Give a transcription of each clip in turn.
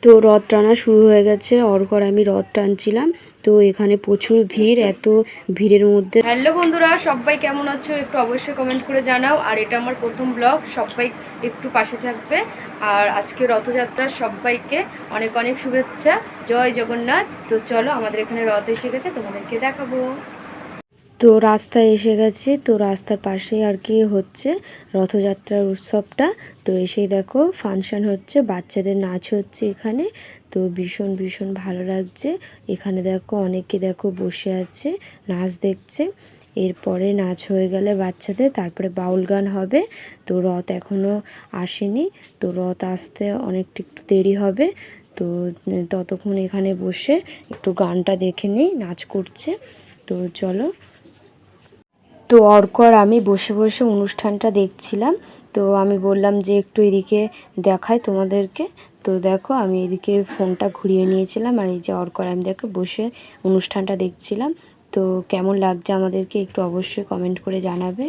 তো রথ টানা শুরু হয়ে গেছে। অর্ঘর আমি রথ টানছিলাম। তো এখানে প্রচুর ভিড়। এত ভিড়ের মধ্যে হ্যালো বন্ধুরা, সবাই কেমন আছো একটু অবশ্যই কমেন্ট করে জানাও। আর এটা আমার প্রথম ব্লগ, সবাই একটু পাশে থাকবে। আর আজকে রথযাত্রার সবাইকে অনেক অনেক শুভেচ্ছা। জয় জগন্নাথ। তো চলো, আমাদের এখানে রথ এসে গেছে, তোমাদেরকে দেখাবো। তো রাস্তায় এসে গেছে। তো রাস্তার পাশে আর কি হচ্ছে রথযাত্রার উৎসবটা। তো এসেই দেখো ফাংশন হচ্ছে, বাচ্চাদের নাচ হচ্ছে এখানে। তো ভীষণ ভীষণ ভালো লাগছে। এখানে দেখো অনেকে দেখো বসে আছে, নাচ দেখছে। এরপরে নাচ হয়ে গেলে বাচ্চাদের তারপরে বাউল গান হবে। তো রথ এখনও আসেনি। তো রথ আসতে অনেকটা একটু দেরি হবে। তো ততক্ষণ এখানে বসে একটু গানটা দেখে নিই, নাচ করছে। তো চলো। তো অর্ক আর আমি বসে বসে অনুষ্ঠানটা দেখছিলাম। তো আমি বললাম যে একটু এদিকে দেখাই তোমাদেরকে। তো দেখো আমি এদিকে ফোনটা ঘুরিয়ে নিয়েছিলাম, আর এই যে অর্ক আর আমি দেখো বসে অনুষ্ঠানটা দেখছিলাম। তো কেমন লাগছে আমাদেরকে একটু অবশ্যই কমেন্ট করে জানাবে।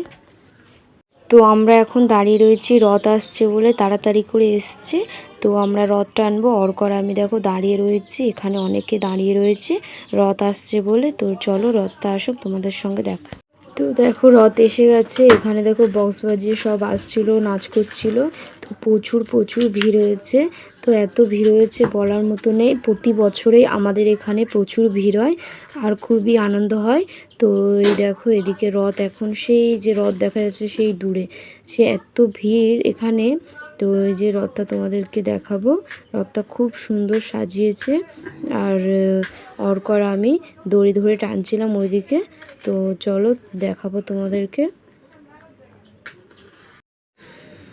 তো আমরা এখন দাঁড়িয়ে রয়েছি, রথ আসছে বলে তাড়াতাড়ি করে এসছে। তো আমরা রথ টানবো। অর্ক আর আমি দেখো দাঁড়িয়ে রয়েছি, এখানে অনেকে দাঁড়িয়ে রয়েছে রথ আসছে বলে। তো চলো রথটা আসুক, তোমাদের সঙ্গে দেখা। তো দেখো রথ এসে গেছে। এখানে দেখো বক্স বাজিয়ে সব আসছিল, নাচ করছিল। তো প্রচুর প্রচুর ভিড় হয়েছে। তো এত ভিড় হয়েছে বলার মতো নেই। প্রতি বছরেই আমাদের এখানে প্রচুর ভিড় হয় আর খুবই আনন্দ হয়। তো এই দেখো এদিকে রথ, এখন সেই যে রথ দেখা যাচ্ছে সেই দূরে, সে এত ভিড় এখানে। তো এই যে রথটা তোমাদেরকে দেখাবো। রথটা খুব সুন্দর সাজিয়েছে। আর অর্ক আর আমি দড়ি ধরে টানছিলাম ওইদিকে। তো চলো দেখাবো তোমাদেরকে।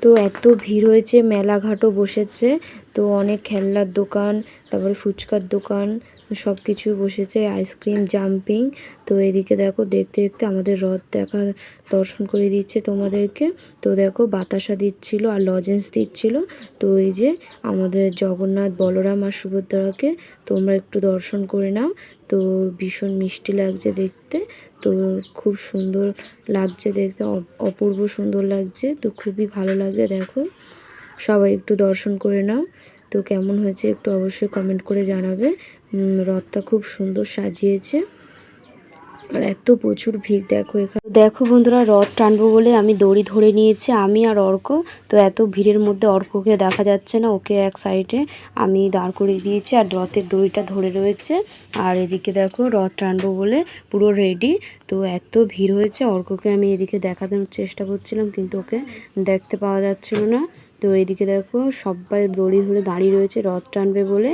তো এত ভিড় হয়েছে, মেলাঘাটও বসেছে। তো অনেক খেলনার দোকান, তারপরে ফুচকার দোকান, সব কিছু বসেছে, আইসক্রিম, জাম্পিং। তো এদিকে দেখো দেখতে দেখতে আমাদের রথ দর্শন করে দিচ্ছে তোমাদেরকে। তো দেখো বাতাসা দিচ্ছিল আর লজেন্স দিচ্ছিল। তো এই যে আমাদের জগন্নাথ, বলরাম আর সুভদ্রাকে তোমরা একটু দর্শন করে নাও। তো ভীষণ মিষ্টি লাগছে দেখতে। তো খুব সুন্দর লাগছে দেখতে, অপূর্ব সুন্দর লাগছে। তো খুবই ভালো লাগছে। দেখো সবাই একটু দর্শন করে নাও। তো কেমন হয়েছে একটু অবশ্যই কমেন্ট করে জানাবে। রথটা খুব সুন্দর সাজিয়েছে আর এত প্রচুর ভিড় দেখো এখানে। দেখো বন্ধুরা, রথ টানবো বলে আমি দড়ি ধরে নিয়েছি, আমি আর অর্ক। তো এত ভিড়ের মধ্যে অর্ককে দেখা যাচ্ছে না, ওকে এক সাইডে আমি দাঁড় করিয়ে দিয়েছি আর রথের দড়িটা ধরে রয়েছে। আর এদিকে দেখো রথ টানবো বলে পুরো রেডি। তো এত ভিড় হয়েছে, অর্ককে আমি এদিকে দেখানোর চেষ্টা করছিলাম কিন্তু ওকে দেখতে পাওয়া যাচ্ছিল না। তো এদিকে দেখো সবাই দড়ি ধরে দাঁড়িয়ে রয়েছে রথ টানবে বলে।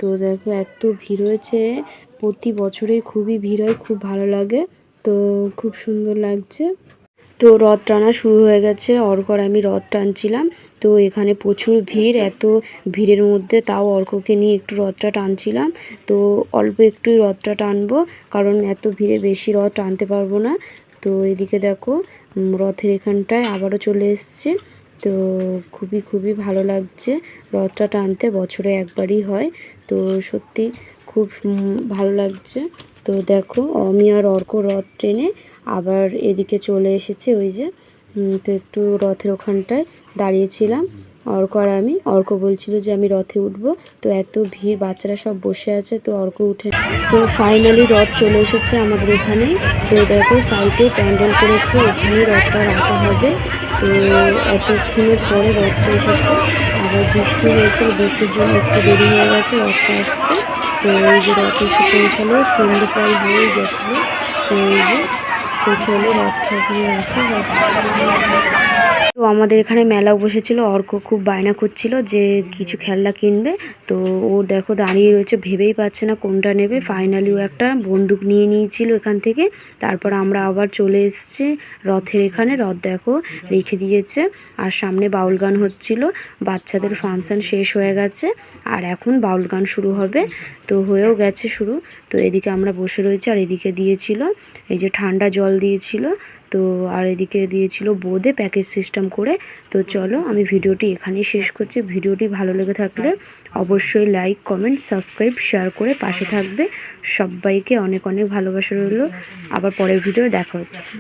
তো দেখো এত ভিড় হয়েছে, প্রতি বছরেই খুবই ভিড় হয়, খুব ভালো লাগে। তো খুব সুন্দর লাগছে। তো রথ টানা শুরু হয়ে গেছে। অর্ক আর আমি রথ টানছিলাম। তো এখানে প্রচুর ভিড়। এত ভিড়ের মধ্যে তাও অর্ককে নিয়ে একটু রথটা টানছিলাম। তো অল্প একটুই রথটা টানবো, কারণ এত ভিড়ে বেশি রথ টানতে পারবো না। তো এদিকে দেখো রথের এখানটায় আবারও চলে এসছে। তো খুবই খুবই ভালো লাগছে। রথটা টানতে বছরে একবারই হয়। তো সত্যি খুব ভালো লাগছে। তো দেখো আমি আর অর্ক রথ টেনে আবার এদিকে চলে এসেছে ওই যে। তো একটু রথের ওখানটায় দাঁড়িয়েছিলাম অর্ক আর আমি। অর্ক বলছিল যে আমি রথে উঠবো। তো এত ভিড়, বাচ্চারা সব বসে আছে, তো অর্ক উঠে। তো ফাইনালি রথ চলে এসেছে আমাদের এখানে। তো দেখো সাইডে প্যান্ডেল করেছে, ওখানে রথটা রাখা হবে। তো এতক্ষণের পরে রথটা এসেছে। আবার বৃষ্টি হয়েছিল, বৃষ্টির জন্য একটু দেরি হয়ে গেছে রথটা আসতে। তো এই যে রথ এসে পৌঁছালো, সন্ধ্যে প্রায় হয়ে গেছিলো। তো এই যে, তো চলো রথ ঠাকুর রাখা। তো আমাদের এখানে মেলাও বসেছিল। অর্ক খুব বায়না করছিল যে কিছু খেলনা কিনবে। তো ও দেখো দাঁড়িয়ে রয়েছে, ভেবেই পাচ্ছে না কোনটা নেবে। ফাইনালি ও একটা বন্দুক নিয়ে নিয়েছিল এখান থেকে। তারপর আমরা আবার চলে এসেছি রথের এখানে। রথ দেখো রেখে দিয়েছে আর সামনে বাউল গান হচ্ছিল। বাচ্চাদের ফাংশন শেষ হয়ে গেছে আর এখন বাউল গান শুরু হবে। তো হয়েও গেছে শুরু। তো এদিকে আমরা বসে রয়েছি আর এদিকে দিয়েছিল এই যে ঠান্ডা জল দিয়েছিল। তো আর এদিকে দিয়েছিল বোঁদে প্যাকেজ সিস্টেম করে। তো চলো আমি ভিডিওটি এখানেই শেষ করছি। ভিডিওটি ভালো লেগে থাকলে অবশ্যই লাইক, কমেন্ট, সাবস্ক্রাইব, শেয়ার করে পাশে থাকবে। সবাইকে অনেক অনেক ভালোবাসা রইল। আবার পরের ভিডিও দেখা হচ্ছে।